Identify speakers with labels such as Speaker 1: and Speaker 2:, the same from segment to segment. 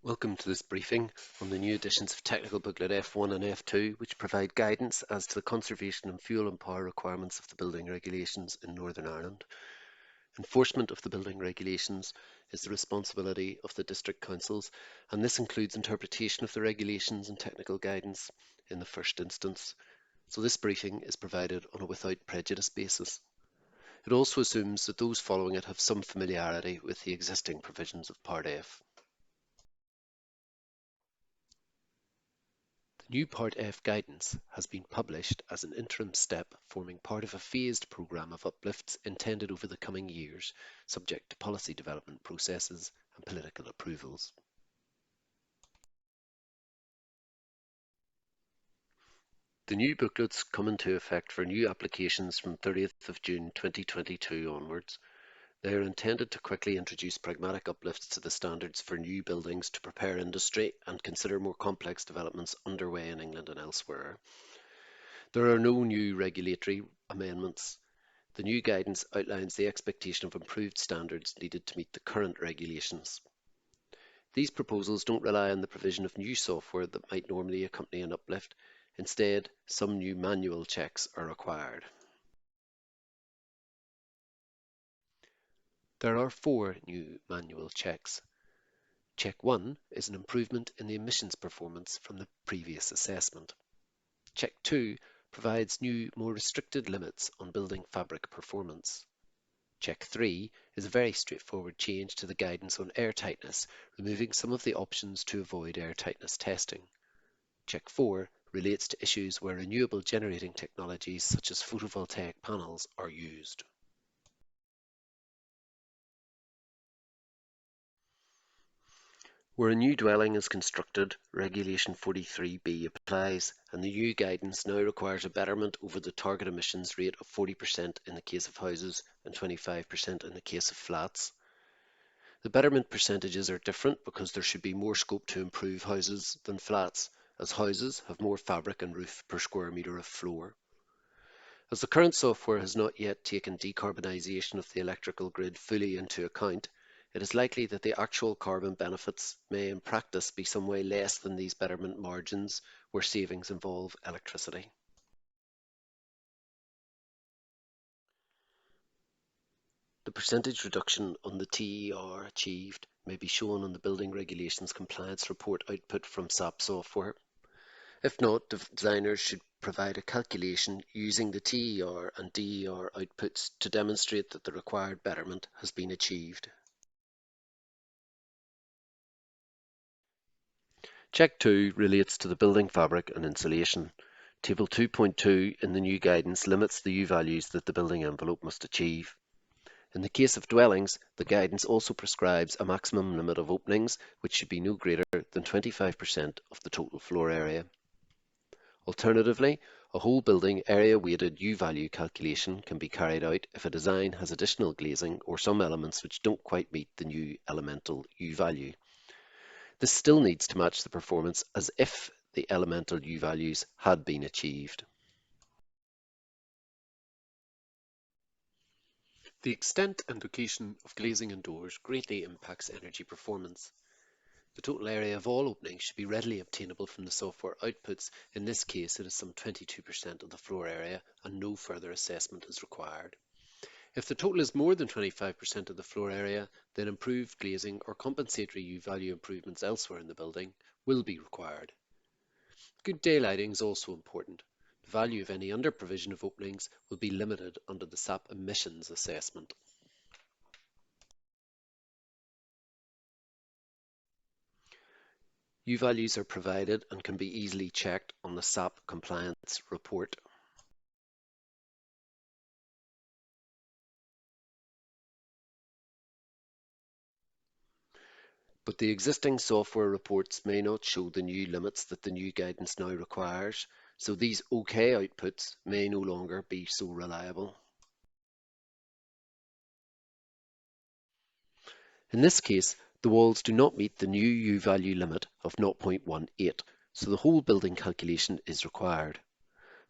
Speaker 1: Welcome to this briefing on the new editions of Technical Booklet F1 and F2, which provide guidance as to the conservation and fuel and power requirements of the building regulations in Northern Ireland. Enforcement of the building regulations is the responsibility of the district councils, and this includes interpretation of the regulations and technical guidance in the first instance. So this briefing is provided on a without prejudice basis. It also assumes that those following it have some familiarity with the existing provisions of Part F. The new Part F guidance has been published as an interim step forming part of a phased programme of uplifts intended over the coming years, subject to policy development processes and political approvals. The new booklets come into effect for new applications from 30th of June 2022 onwards. They are intended to quickly introduce pragmatic uplifts to the standards for new buildings to prepare industry and consider more complex developments underway in England and elsewhere. There are no new regulatory amendments. The new guidance outlines the expectation of improved standards needed to meet the current regulations. These proposals don't rely on the provision of new software that might normally accompany an uplift. Instead, some new manual checks are required. There are 4 new manual checks. Check 1 is an improvement in the emissions performance from the previous assessment. Check 2 provides new, more restricted limits on building fabric performance. Check 3 is a very straightforward change to the guidance on air-tightness, removing some of the options to avoid air-tightness testing. Check 4 relates to issues where renewable generating technologies such as photovoltaic panels are used. Where a new dwelling is constructed, Regulation 43B applies, and the new guidance now requires a betterment over the target emissions rate of 40% in the case of houses and 25% in the case of flats. The betterment percentages are different because there should be more scope to improve houses than flats, as houses have more fabric and roof per square metre of floor. As the current software has not yet taken decarbonisation of the electrical grid fully into account, it is likely that the actual carbon benefits may in practice be some way less than these betterment margins where savings involve electricity. The percentage reduction on the TER achieved may be shown on the Building Regulations Compliance Report output from SAP software. If not, designers should provide a calculation using the TER and DER outputs to demonstrate that the required betterment has been achieved. Check 2 relates to the building fabric and insulation. Table 2.2 in the new guidance limits the U values that the building envelope must achieve. In the case of dwellings, the guidance also prescribes a maximum limit of openings, which should be no greater than 25% of the total floor area. Alternatively, a whole building area-weighted U-value calculation can be carried out if a design has additional glazing or some elements which don't quite meet the new elemental U-value. This still needs to match the performance as if the elemental U-values had been achieved. The extent and location of glazing and doors greatly impacts energy performance. The total area of all openings should be readily obtainable from the software outputs. In this case, it is some 22% of the floor area and no further assessment is required. If the total is more than 25% of the floor area, then improved glazing or compensatory U-value improvements elsewhere in the building will be required. Good daylighting is also important. The value of any under provision of openings will be limited under the SAP emissions assessment. U-values are provided and can be easily checked on the SAP compliance report. But the existing software reports may not show the new limits that the new guidance now requires, so these OK outputs may no longer be so reliable. In this case, the walls do not meet the new U-value limit of 0.18, so the whole building calculation is required.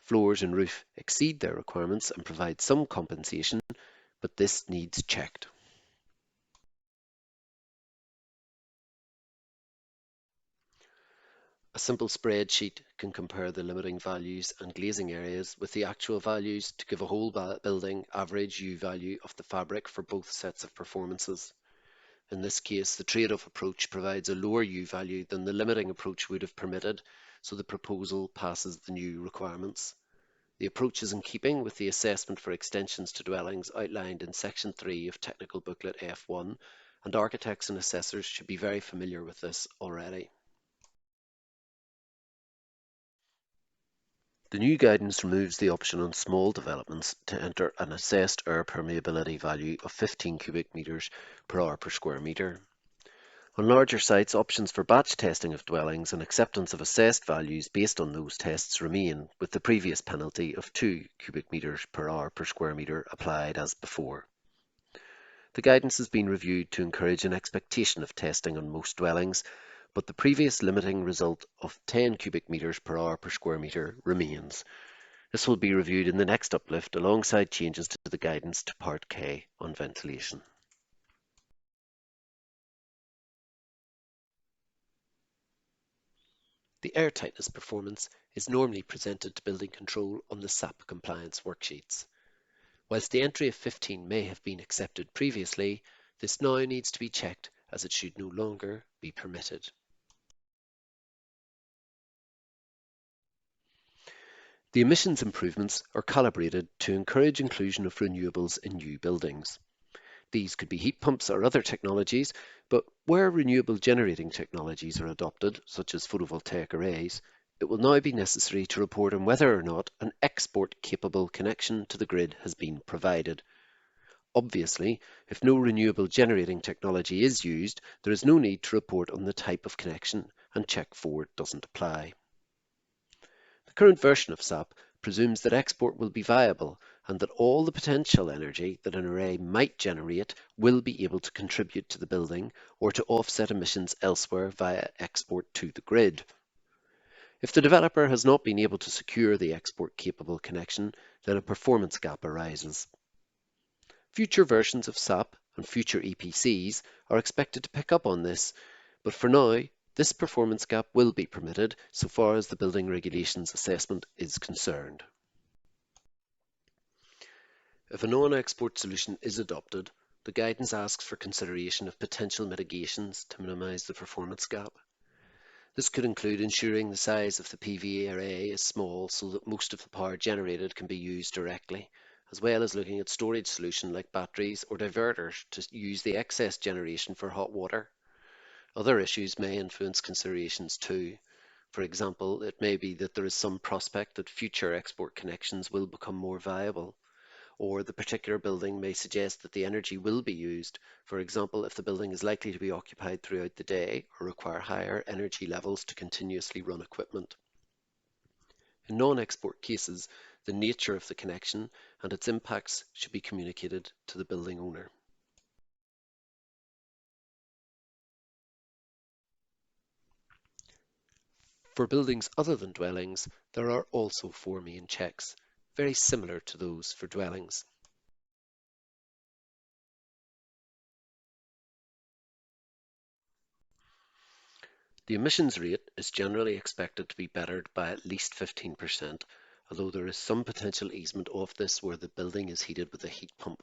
Speaker 1: Floors and roof exceed their requirements and provide some compensation, but this needs checked. A simple spreadsheet can compare the limiting values and glazing areas with the actual values to give a whole building average U value of the fabric for both sets of performances. In this case, the trade-off approach provides a lower U value than the limiting approach would have permitted, so the proposal passes the new requirements. The approach is in keeping with the assessment for extensions to dwellings outlined in Section 3 of Technical Booklet F1, and architects and assessors should be very familiar with this already. The new guidance removes the option on small developments to enter an assessed air permeability value of 15 cubic metres per hour per square metre. On larger sites, options for batch testing of dwellings and acceptance of assessed values based on those tests remain, with the previous penalty of 2 cubic metres per hour per square metre applied as before. The guidance has been reviewed to encourage an expectation of testing on most dwellings, but the previous limiting result of 10 cubic metres per hour per square metre remains. This will be reviewed in the next uplift alongside changes to the guidance to Part K on ventilation. The air-tightness performance is normally presented to building control on the SAP compliance worksheets. Whilst the entry of 15 may have been accepted previously, this now needs to be checked as it should no longer be permitted. The emissions improvements are calibrated to encourage inclusion of renewables in new buildings. These could be heat pumps or other technologies, but where renewable generating technologies are adopted, such as photovoltaic arrays, it will now be necessary to report on whether or not an export-capable connection to the grid has been provided. Obviously, if no renewable generating technology is used, there is no need to report on the type of connection, and Check 4 doesn't apply. The current version of SAP presumes that export will be viable and that all the potential energy that an array might generate will be able to contribute to the building or to offset emissions elsewhere via export to the grid. If the developer has not been able to secure the export-capable connection, then a performance gap arises. Future versions of SAP and future EPCs are expected to pick up on this, but for now, this performance gap will be permitted so far as the building regulations assessment is concerned. If a non-export solution is adopted, the guidance asks for consideration of potential mitigations to minimise the performance gap. This could include ensuring the size of the PV array is small so that most of the power generated can be used directly, as well as looking at storage solutions like batteries or diverters to use the excess generation for hot water. Other issues may influence considerations too. For example, it may be that there is some prospect that future export connections will become more viable, or the particular building may suggest that the energy will be used. For example, if the building is likely to be occupied throughout the day or require higher energy levels to continuously run equipment. In non-export cases, the nature of the connection and its impacts should be communicated to the building owner. For buildings other than dwellings, there are also four main checks, very similar to those for dwellings. The emissions rate is generally expected to be bettered by at least 15%, although there is some potential easement of this where the building is heated with a heat pump.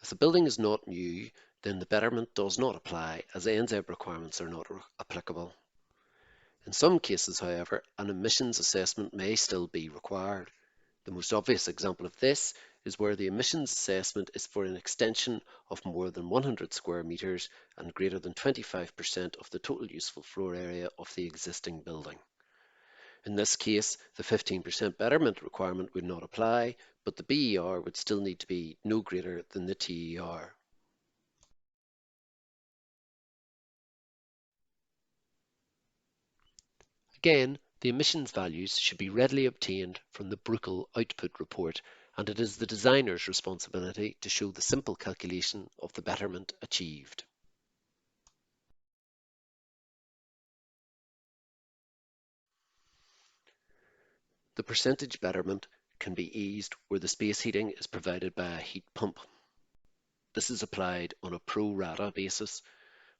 Speaker 1: If the building is not new, then the betterment does not apply as NZ requirements are not applicable. In some cases, however, an emissions assessment may still be required. The most obvious example of this is where the emissions assessment is for an extension of more than 100 square metres and greater than 25% of the total useful floor area of the existing building. In this case, the 15% betterment requirement would not apply, but the BER would still need to be no greater than the TER. Again, the emissions values should be readily obtained from the Bruegel output report, and it is the designer's responsibility to show the simple calculation of the betterment achieved. The percentage betterment can be eased where the space heating is provided by a heat pump. This is applied on a pro rata basis.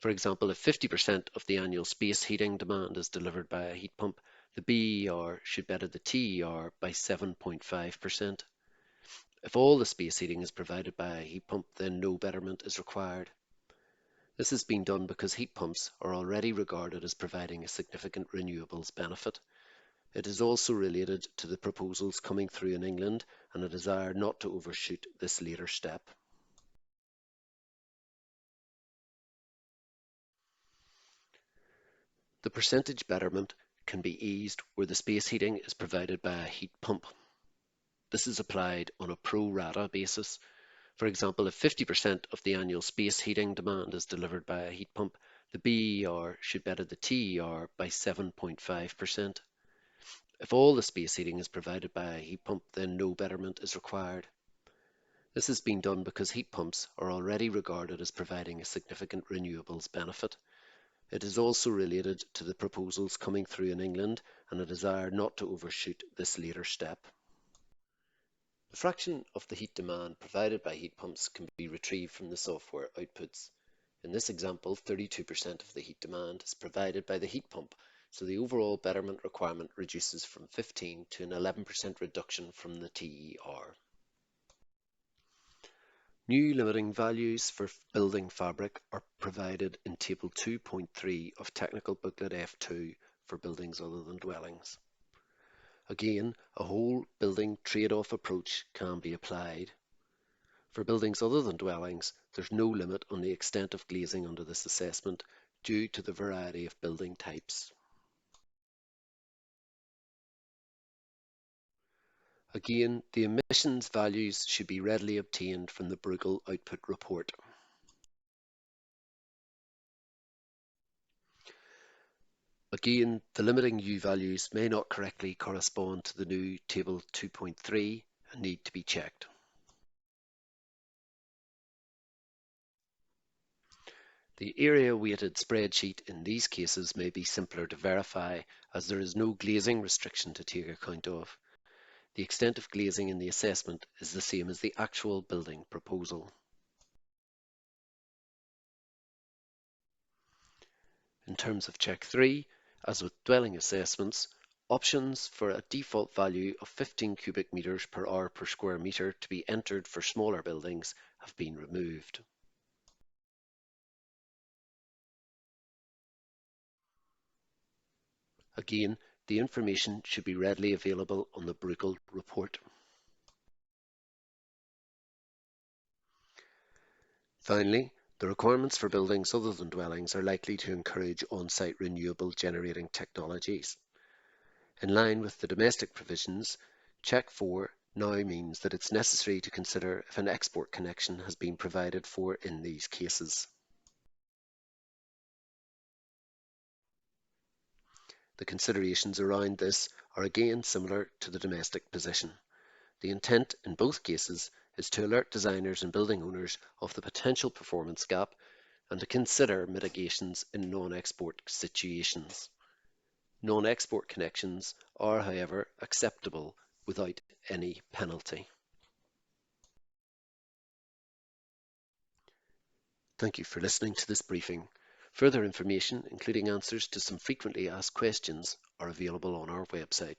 Speaker 1: For example, if 50% of the annual space heating demand is delivered by a heat pump, the BER should better the TER by 7.5%. If all the space heating is provided by a heat pump, then no betterment is required. This has been done because heat pumps are already regarded as providing a significant renewables benefit. It is also related to the proposals coming through in England and a desire not to overshoot this later step. The percentage betterment can be eased where the space heating is provided by a heat pump. This is applied on a pro rata basis. For example, if 50% of the annual space heating demand is delivered by a heat pump, the BER should better the TER by 7.5%. If all the space heating is provided by a heat pump, then no betterment is required. This has been done because heat pumps are already regarded as providing a significant renewables benefit. It is also related to the proposals coming through in England and a desire not to overshoot this later step. The fraction of the heat demand provided by heat pumps can be retrieved from the software outputs. In this example, 32% of the heat demand is provided by the heat pump, so the overall betterment requirement reduces from 15 to an 11% reduction from the TER. New limiting values for building fabric are provided in Table 2.3 of Technical Booklet F2 for buildings other than dwellings. Again, a whole building trade-off approach can be applied. For buildings other than dwellings, there's no limit on the extent of glazing under this assessment due to the variety of building types. Again, the emissions values should be readily obtained from the Bruegel output report. Again, the limiting U values may not correctly correspond to the new Table 2.3 and need to be checked. The area-weighted spreadsheet in these cases may be simpler to verify as there is no glazing restriction to take account of. The extent of glazing in the assessment is the same as the actual building proposal. In terms of Check 3, as with dwelling assessments, options for a default value of 15 cubic metres per hour per square metre to be entered for smaller buildings have been removed. Again, the information should be readily available on the Bruegel report. Finally, the requirements for buildings other than dwellings are likely to encourage on-site renewable generating technologies. In line with the domestic provisions, Check 4 now means that it's necessary to consider if an export connection has been provided for in these cases. The considerations around this are again similar to the domestic position. The intent in both cases is to alert designers and building owners of the potential performance gap and to consider mitigations in non-export situations. Non-export connections are, however, acceptable without any penalty. Thank you for listening to this briefing. Further information, including answers to some frequently asked questions, are available on our website.